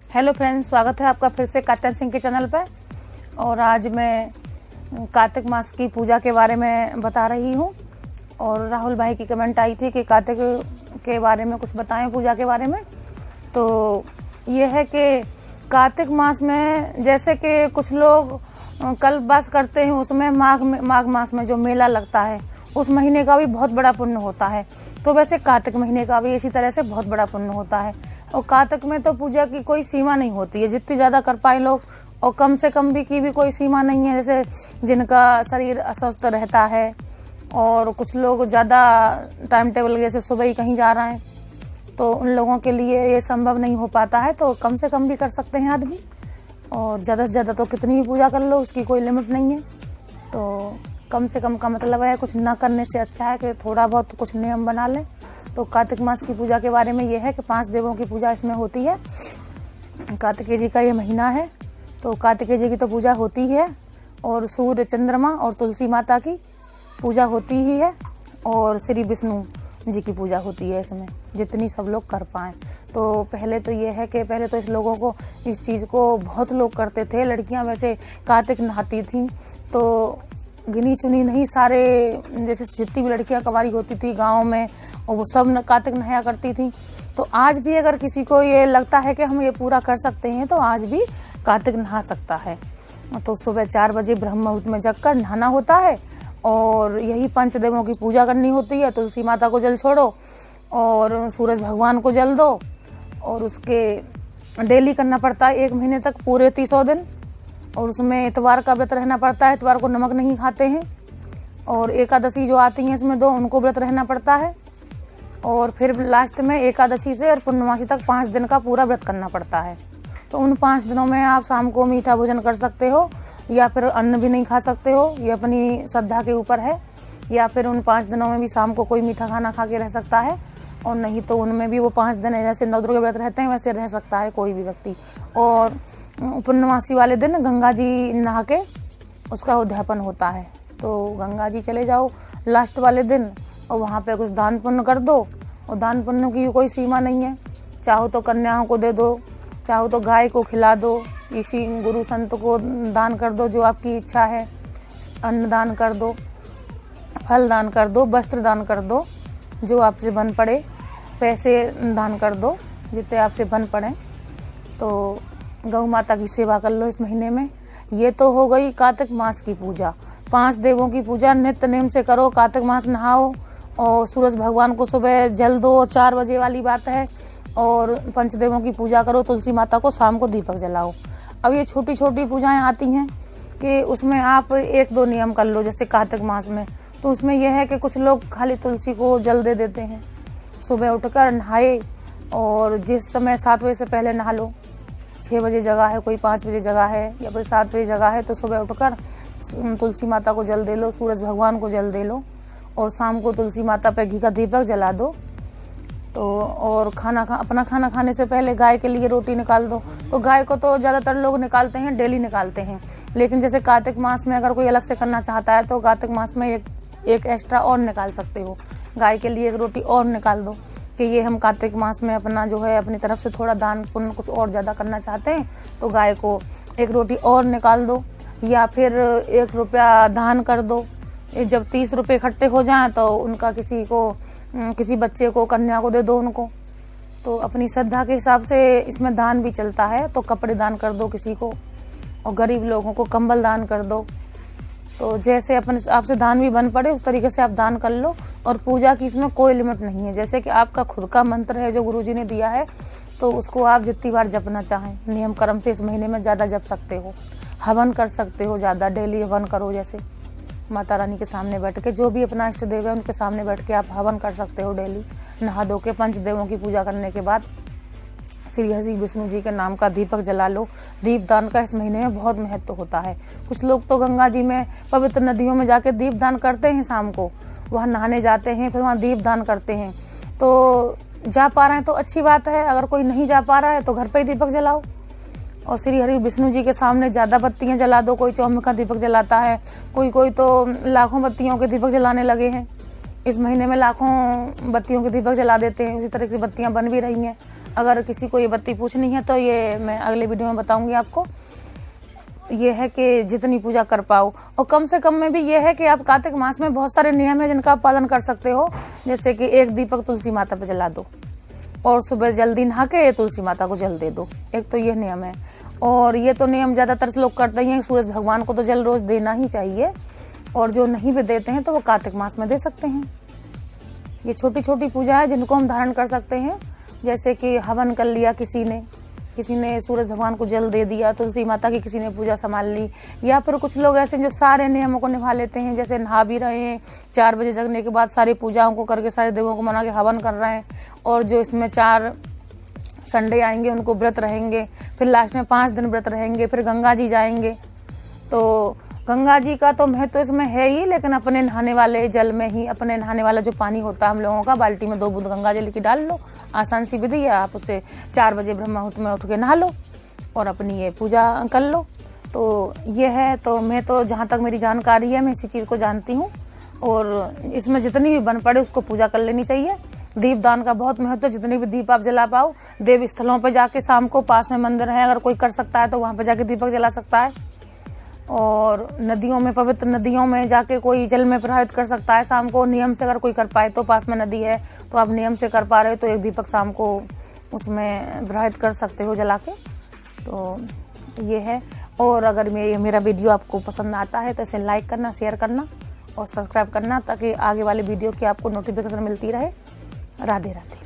Hello friends, स्वागत है आपका फिर से कात्यायन सिंह के चैनल पर। और आज मैं कार्तिक मास की पूजा के बारे में बता रही हूँ। और राहुल भाई की कमेंट आई थी कि कार्तिक के बारे में कुछ बताएं पूजा के बारे में। तो ये है कि कार्तिक मास में जैसे कि कुछ लोग कल्पवास करते हैं, उसमें माघ मास में जो मेला लगता है उस महीने का भी बहुत बड़ा पुण्य होता है। तो वैसे कार्तिक महीने का भी इसी तरह से बहुत बड़ा पुण्य होता है। और कार्तिक में तो पूजा की कोई सीमा नहीं होती है, जितनी ज़्यादा कर पाए लोग, और कम से कम भी की भी कोई सीमा नहीं है। जैसे जिनका शरीर अस्वस्थ रहता है और कुछ लोग ज़्यादा टाइम टेबल जैसे सुबह ही कहीं जा रहे हैं, तो उन लोगों के लिए ये संभव नहीं हो पाता है। तो कम से कम भी कर सकते हैं आदमी, और ज़्यादा से ज़्यादा तो कितनी भी पूजा कर लो, उसकी कोई लिमिट नहीं है। तो कम से कम का मतलब है कुछ ना करने से अच्छा है कि थोड़ा बहुत कुछ नियम बना लें। तो कार्तिक मास की पूजा के बारे में ये है कि 5 देवों की पूजा इसमें होती है। कार्तिकेय जी का ये महीना है, तो कार्तिकेय जी की तो पूजा होती है, और सूर्य, चंद्रमा और तुलसी माता की पूजा होती ही है, और श्री विष्णु जी की पूजा होती है इसमें, जितनी सब लोग कर पाएँ। तो पहले तो ये है कि पहले तो इस लोगों को इस चीज़ को बहुत लोग करते थे। लड़कियां वैसे कार्तिक नहाती थीं, तो गिनी चुनी नहीं, सारे जैसे जितनी भी लड़कियां कवारी होती थी गाँव में, और वो सब कार्तिक नहाया करती थी। तो आज भी अगर किसी को ये लगता है कि हम ये पूरा कर सकते हैं, तो आज भी कार्तिक नहा सकता है। तो सुबह 4 बजे ब्रह्म मुहूर्त में जगकर नहाना होता है, और यही पंचदेवों की पूजा करनी होती है। तुलसी माता को जल छोड़ो और सूरज भगवान को जल दो, और उसके डेली करना पड़ता है 1 महीने तक, पूरे 300 दिन। और उसमें इतवार का व्रत रहना पड़ता है, इतवार को नमक नहीं खाते हैं। और एकादशी जो आती हैं इसमें 2, उनको व्रत रहना पड़ता है। और फिर लास्ट में एकादशी से और पूर्णमासी तक 5 दिन का पूरा व्रत करना पड़ता है। तो उन 5 दिनों में आप शाम को मीठा भोजन कर सकते हो, या फिर अन्न भी नहीं खा सकते हो, ये अपनी श्रद्धा के ऊपर है। या फिर उन 5 दिनों में भी शाम को कोई मीठा खाना खा के रह सकता है, और नहीं तो उनमें भी वो 5 दिन है, जैसे नवदुर्गा के व्रत रहते हैं वैसे रह सकता है कोई भी व्यक्ति। और पूर्णमासी वाले दिन गंगा जी नहा के उसका उद्यापन होता है। तो गंगा जी चले जाओ लास्ट वाले दिन, और वहाँ पे कुछ दान पुण्य कर दो। और दान पुण्य की कोई सीमा नहीं है, चाहो तो कन्याओं को दे दो, चाहो तो गाय को खिला दो, किसी गुरु संत को दान कर दो जो आपकी इच्छा है, अन्न दान कर दो, फल दान कर दो, वस्त्र दान कर दो जो आपसे बन पड़े, पैसे दान कर दो जितने आपसे बन पड़े। तो गौ माता की सेवा कर लो इस महीने में। ये तो हो गई कार्तिक मास की पूजा। 5 देवों की पूजा नित्य नेम से करो, कार्तिक मास नहाओ, और सूरज भगवान को सुबह जल दो, 4 बजे वाली बात है। और पंचदेवों की पूजा करो, तुलसी माता को शाम को दीपक जलाओ। अब ये छोटी छोटी पूजाएं आती हैं कि उसमें आप 1-2 नियम कर लो, जैसे कार्तिक मास में। तो उसमें यह है कि कुछ लोग खाली तुलसी को जल दे देते हैं, सुबह उठकर नहाए, और जिस समय 7 बजे से पहले नहा लो। 6 बजे जगह है, कोई 5 बजे जगह है, या फिर 7 बजे जगह है, तो सुबह उठकर तुलसी माता को जल दे लो, सूरज भगवान को जल दे लो, और शाम को तुलसी माता पे घी का दीपक जला दो। तो और अपना खाना खाने से पहले गाय के लिए रोटी निकाल दो। तो गाय को तो ज़्यादातर लोग निकालते हैं, डेली निकालते हैं। लेकिन जैसे कार्तिक मास में अगर कोई अलग से करना चाहता है, तो कार्तिक मास में एक एक्स्ट्रा और निकाल सकते हो, गाय के लिए 1 रोटी और निकाल दो, कि ये हम कार्तिक मास में अपना जो है अपनी तरफ से थोड़ा दान पुण्य कुछ और ज़्यादा करना चाहते हैं, तो गाय को 1 रोटी और निकाल दो, या फिर 1 रुपया दान कर दो। जब 30 रुपये इकट्ठे हो जाएं तो उनका किसी बच्चे को, कन्या को दे दो उनको। तो अपनी श्रद्धा के हिसाब से इसमें दान भी चलता है। तो कपड़े दान कर दो किसी को, और गरीब लोगों को कंबल दान कर दो। तो जैसे अपने आपसे दान भी बन पड़े उस तरीके से आप दान कर लो। और पूजा की इसमें कोई लिमिट नहीं है, जैसे कि आपका खुद का मंत्र है जो गुरुजी ने दिया है, तो उसको आप जितनी बार जपना चाहें नियम कर्म से इस महीने में ज़्यादा जप सकते हो। हवन कर सकते हो, ज़्यादा डेली हवन करो, जैसे माता रानी के सामने बैठ के, जो भी अपना इष्ट देव है उनके सामने बैठ के आप हवन कर सकते हो डेली। नहा धो के पंचदेवों की पूजा करने के बाद श्री हरि विष्णु जी के नाम का दीपक जला लो। दीपदान का इस महीने में बहुत महत्व होता है। कुछ लोग तो गंगा जी में, पवित्र नदियों में जाके दीपदान करते हैं, शाम को वहाँ नहाने जाते हैं, फिर वहाँ दीपदान करते हैं। तो जा पा रहे हैं तो अच्छी बात है, अगर कोई नहीं जा पा रहा है तो घर पे ही दीपक जलाओ। और श्री हरि विष्णु जी के सामने ज़्यादा बत्तियां जला दो। कोई 24 का दीपक जलाता है, कोई तो लाखों बत्तियों के दीपक जलाने लगे हैं। इस महीने में लाखों बत्तियों के दीपक जला देते हैं। उसी तरह की बत्तियां बन भी रही हैं। अगर किसी को ये बत्ती पूछनी है तो ये मैं अगले वीडियो में बताऊंगी आपको। ये है कि जितनी पूजा कर पाओ, और कम से कम में भी ये है कि आप कार्तिक मास में बहुत सारे नियम है जिनका आप पालन कर सकते हो। जैसे कि एक दीपक तुलसी माता पे जला दो, और सुबह जल्दी नहा के तुलसी माता को जल दे दो। एक तो ये नियम है। और ये तो नियम ज्यादातर लोग करते ही हैं, सूरज भगवान को तो जल रोज देना ही चाहिए, और जो नहीं भी देते हैं तो वो कार्तिक मास में दे सकते हैं। ये छोटी छोटी पूजा है जिनको हम धारण कर सकते हैं। जैसे कि हवन कर लिया किसी ने सूरज भगवान को जल दे दिया, तुलसी माता की किसी ने पूजा संभाल ली, या फिर कुछ लोग ऐसे जो सारे नियमों को निभा लेते हैं, जैसे नहा भी रहे हैं, 4 बजे जगने के बाद सारी पूजाओं को करके सारे देवों को मना के हवन कर रहे हैं, और जो इसमें 4 संडे आएंगे उनको व्रत रहेंगे, फिर लास्ट में 5 दिन व्रत रहेंगे, फिर गंगा जी जाएंगे। तो गंगा जी का तो महत्व इसमें है ही, लेकिन अपने नहाने वाले जल में ही, अपने नहाने वाला जो पानी होता है हम लोगों का, बाल्टी में 2 बूंद गंगा जल की डाल लो, आसान सी विधि है। आप उसे 4 बजे ब्रह्म मुहूर्त में उठ के नहा लो और अपनी ये पूजा कर लो। तो ये है। तो मैं तो जहाँ तक मेरी जानकारी है मैं इसी चीज को जानती हूँ, और इसमें जितनी भी बन पड़े उसको पूजा कर लेनी चाहिए। दीप दान का बहुत महत्व है, जितने भी दीप आप जला पाओ। देव स्थलों पर जाके शाम को, पास में मंदिर है, अगर कोई कर सकता है तो वहां पर जाके दीपक जला सकता है। और नदियों में, पवित्र नदियों में जाके कोई जल में प्रवाहित कर सकता है शाम को, नियम से अगर कोई कर पाए तो। पास में नदी है तो आप नियम से कर पा रहे हो तो एक दीपक शाम को उसमें प्रवाहित कर सकते हो जला के। तो ये है। और अगर मेरा वीडियो आपको पसंद आता है तो इसे लाइक करना, शेयर करना और सब्सक्राइब करना, ताकि आगे वाले वीडियो की आपको नोटिफिकेशन मिलती रहे। राधे राधे।